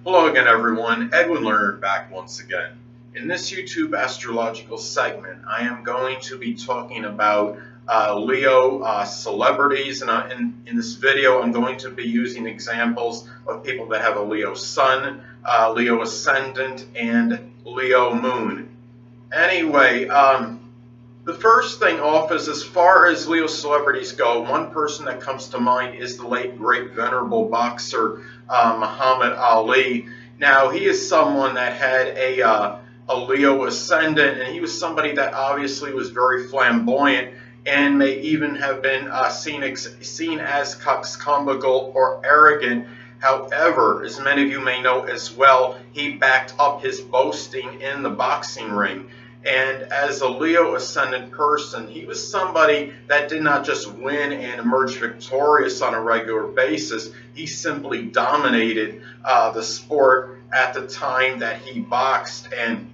Hello again, everyone. Edwin Learnard back once again. In this YouTube astrological segment, I am going to be talking about Leo celebrities, and in this video, I'm going to be using examples of people that have a Leo Sun, Leo Ascendant, and Leo Moon. Anyway, the first thing off is, as far as Leo celebrities go, one person that comes to mind is the late great venerable boxer Muhammad Ali. Now, he is someone that had a Leo ascendant, and he was somebody that obviously was very flamboyant and may even have been seen as coxcombical or arrogant. However, as many of you may know as well, he backed up his boasting in the boxing ring. And as a Leo ascendant person, he was somebody that did not just win and emerge victorious on a regular basis. He simply dominated the sport at the time that he boxed. And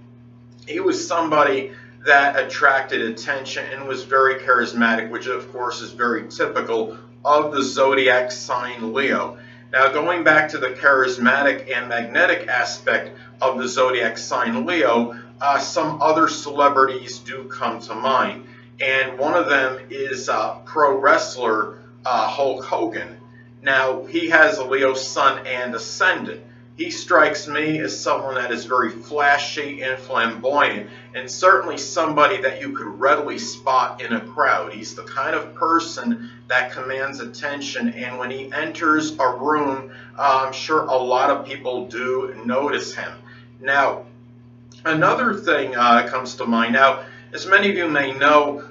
he was somebody that attracted attention and was very charismatic, which of course is very typical of the zodiac sign Leo. Now, going back to the charismatic and magnetic aspect of the zodiac sign Leo, some other celebrities do come to mind, and one of them is pro wrestler Hulk Hogan. Now, he has a Leo Sun and Ascendant. He strikes me as someone that is very flashy and flamboyant, and certainly somebody that you could readily spot in a crowd. He's the kind of person that commands attention, and when he enters a room, I'm sure a lot of people do notice him. Now, another thing comes to mind. Now, as many of you may know,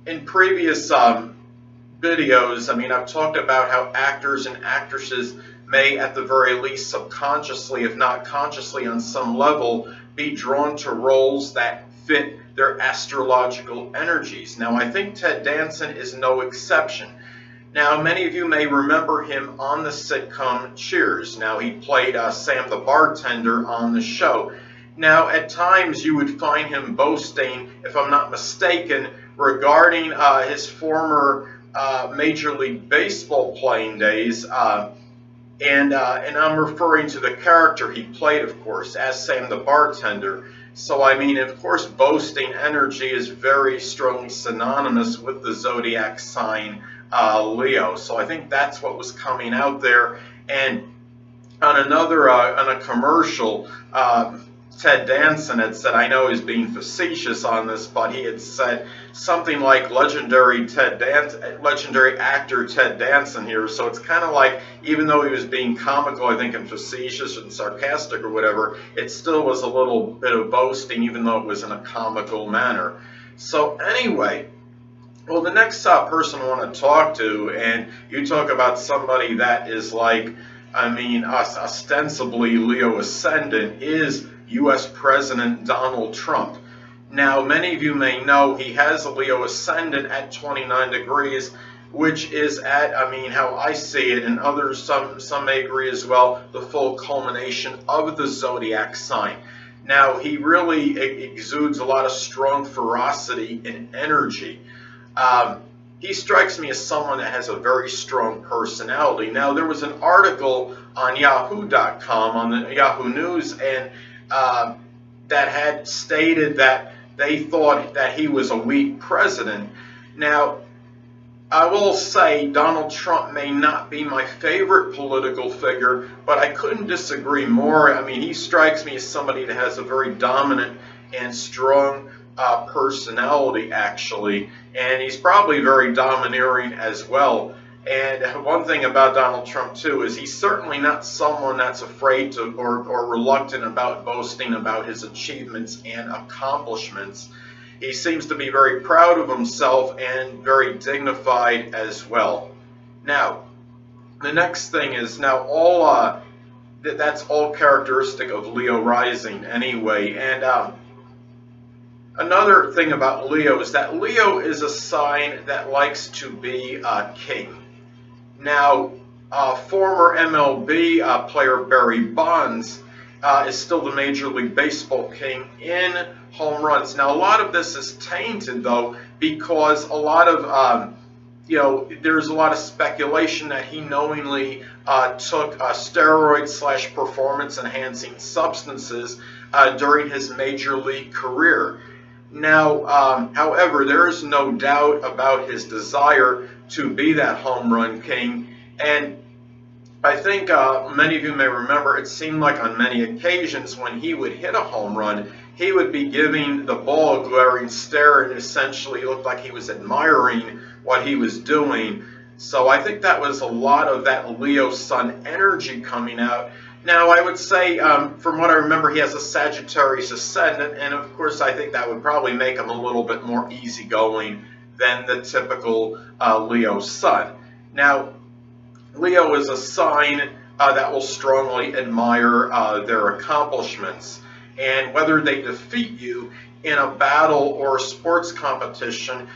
in previous videos, I've talked about how actors and actresses may, at the very least subconsciously, if not consciously on some level, be drawn to roles that fit their astrological energies. Now, I think Ted Danson is no exception. Now, many of you may remember him on the sitcom Cheers. Now, he played Sam the bartender on the show. Now, at times you would find him boasting, if I'm not mistaken, regarding his former Major League Baseball playing days, and I'm referring to the character he played, of course, as Sam the bartender. So, of course, boasting energy is very strongly synonymous with the zodiac sign Leo. So I think that's what was coming out there. And on a commercial, Ted Danson had said, I know he's being facetious on this, but he had said something like legendary actor Ted Danson here. So it's kind of like, even though he was being comical, I think, and facetious and sarcastic or whatever, it still was a little bit of boasting, even though it was in a comical manner. So anyway, well, the next person I want to talk to, and you talk about somebody that is like, ostensibly Leo Ascendant, is U.S. President Donald Trump. Now, many of you may know he has a Leo Ascendant at 29 degrees, which is at, how I see it, and others, some may agree as well, the full culmination of the zodiac sign. Now, he really exudes a lot of strong ferocity and energy. He strikes me as someone that has a very strong personality. Now, there was an article on Yahoo.com, on the Yahoo News, and that had stated that they thought that he was a weak president. Now, I will say Donald Trump may not be my favorite political figure, but I couldn't disagree more. He strikes me as somebody that has a very dominant and strong personality, actually, and he's probably very domineering as well. And one thing about Donald Trump, too, is he's certainly not someone that's afraid to or reluctant about boasting about his achievements and accomplishments. He seems to be very proud of himself and very dignified as well. Now, the next thing is, now that's all characteristic of Leo rising anyway. And another thing about Leo is that Leo is a sign that likes to be king. Now, former MLB player Barry Bonds is still the Major League Baseball king in home runs. Now, a lot of this is tainted, though, because a lot of there's a lot of speculation that he knowingly took steroid / performance enhancing substances during his major league career. Now, however, there is no doubt about his desire to be that home run king, and I think many of you may remember it seemed like on many occasions when he would hit a home run, he would be giving the ball a glaring stare and essentially looked like he was admiring what he was doing. So I think that was a lot of that Leo Sun energy coming out. Now, I would say, from what I remember, he has a Sagittarius Ascendant, and of course I think that would probably make him a little bit more easygoing than the typical Leo Sun. Now, Leo is a sign that will strongly admire their accomplishments, and whether they defeat you in a battle or a sports competition,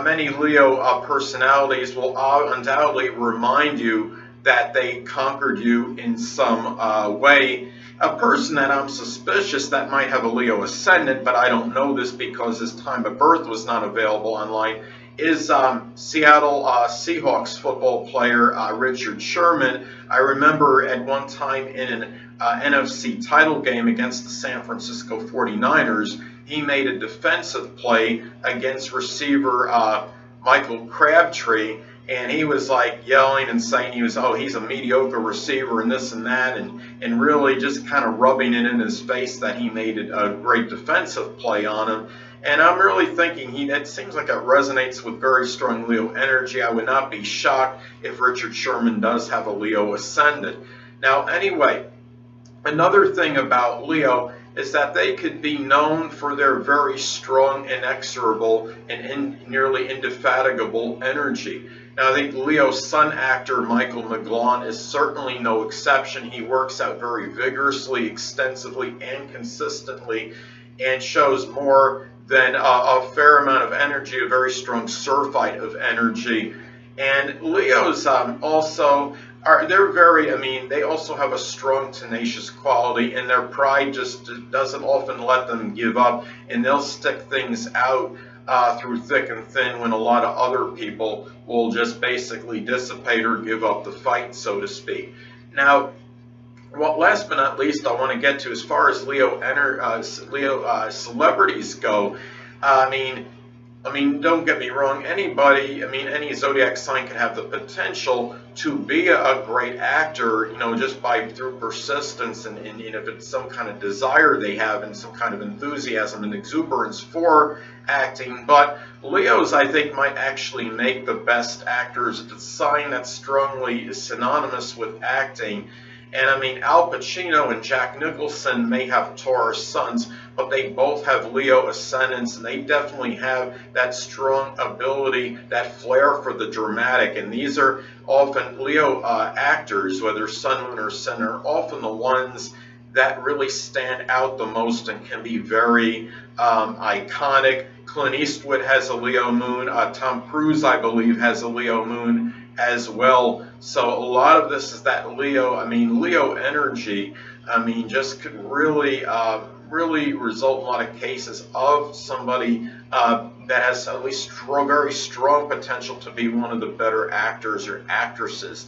many Leo personalities will undoubtedly remind you that they conquered you in some way. A person that I'm suspicious that might have a Leo Ascendant, but I don't know this because his time of birth was not available online, is Seattle Seahawks football player Richard Sherman. I remember at one time in an NFC title game against the San Francisco 49ers, he made a defensive play against receiver Michael Crabtree, and he was like yelling and saying he's a mediocre receiver and this and that, and really just kind of rubbing it in his face that he made a great defensive play on him. And I'm really thinking it seems like it resonates with very strong Leo energy. I would not be shocked if Richard Sherman does have a Leo Ascendant. Now, anyway, another thing about Leo is that they could be known for their very strong, inexorable, and nearly indefatigable energy. Now, I think Leo Sun actor Michael McGlone is certainly no exception. He works out very vigorously, extensively, and consistently, and shows more than a fair amount of energy, a very strong surfeit of energy. And Leos also they also have a strong, tenacious quality, and their pride just doesn't often let them give up, and they'll stick things out through thick and thin when a lot of other people will just basically dissipate or give up the fight, so to speak. Now, well, last but not least, I want to get to, as far as Leo celebrities go. I mean, don't get me wrong. Any zodiac sign can have the potential to be a great actor, just through persistence and if it's some kind of desire they have and some kind of enthusiasm and exuberance for acting. But Leos, I think, might actually make the best actors. It's a sign that's strongly synonymous with acting. And I mean, Al Pacino and Jack Nicholson may have Taurus suns, but they both have Leo ascendants, and they definitely have that strong ability, that flair for the dramatic. And these are often Leo actors, whether sun, moon, or ascendant, are often the ones that really stand out the most and can be very iconic. Clint Eastwood has a Leo moon. Tom Cruise, I believe, has a Leo moon as well. So a lot of this is that Leo energy, just could really result in a lot of cases of somebody that has at least very strong potential to be one of the better actors or actresses.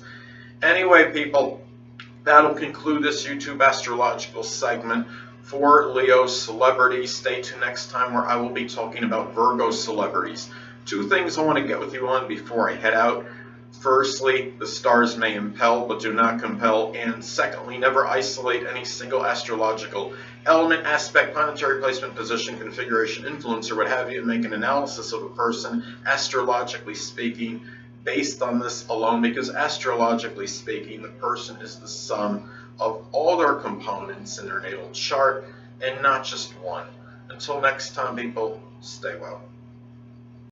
Anyway, people, that'll conclude this YouTube astrological segment for Leo celebrities. Stay tuned next time, where I will be talking about Virgo celebrities. Two things I want to get with you on before I head out. Firstly, the stars may impel but do not compel, and secondly, never isolate any single astrological element, aspect, planetary placement, position, configuration, influence, or what have you, and make an analysis of a person, astrologically speaking, based on this alone, because astrologically speaking, the person is the sum of all their components in their natal chart and not just one. Until next time, people, stay well.